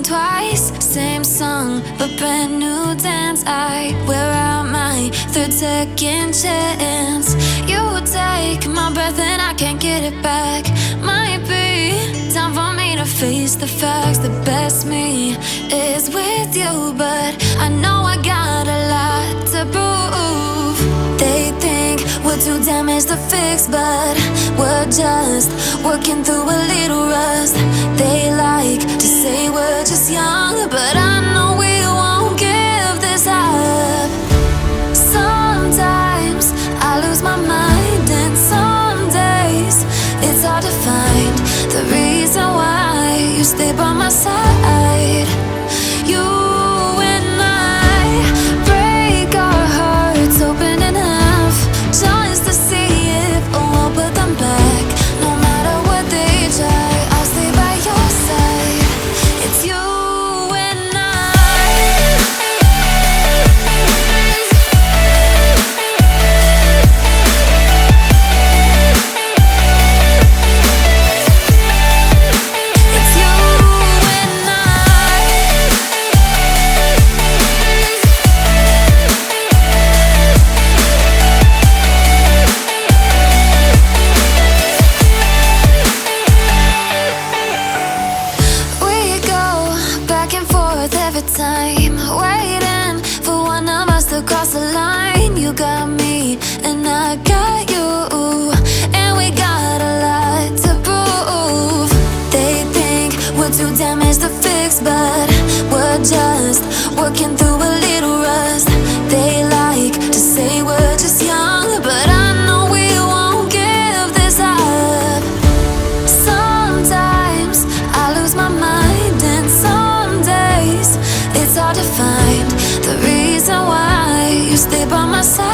twice, same song, but brand new dance. I wear out my third second chance. You take my breath and I can't get it back. Might be time for me to face the facts. The best me is with you, but I know I got a lot to prove. They think we're too damaged to fix, but we're just working through a little rust. They like to say we're just young, but I know we won't give this up. Sometimes I lose my mind, and some days it's hard to find the reason why you stay by my side. You and I break our hearts open in half, just to see if we'll put them back. No matter what they try, I'll stay by your side. It's you and every time, waiting for one of us to cross the line. You got me and I got you, and we got a lot to prove. They think we're too damaged to fix, but we're just working through a little rust. They like to say we're just young, but I know we won't give this up. Sometimes I lose my mind, and some days it's hard to find the reason why you stay by my side.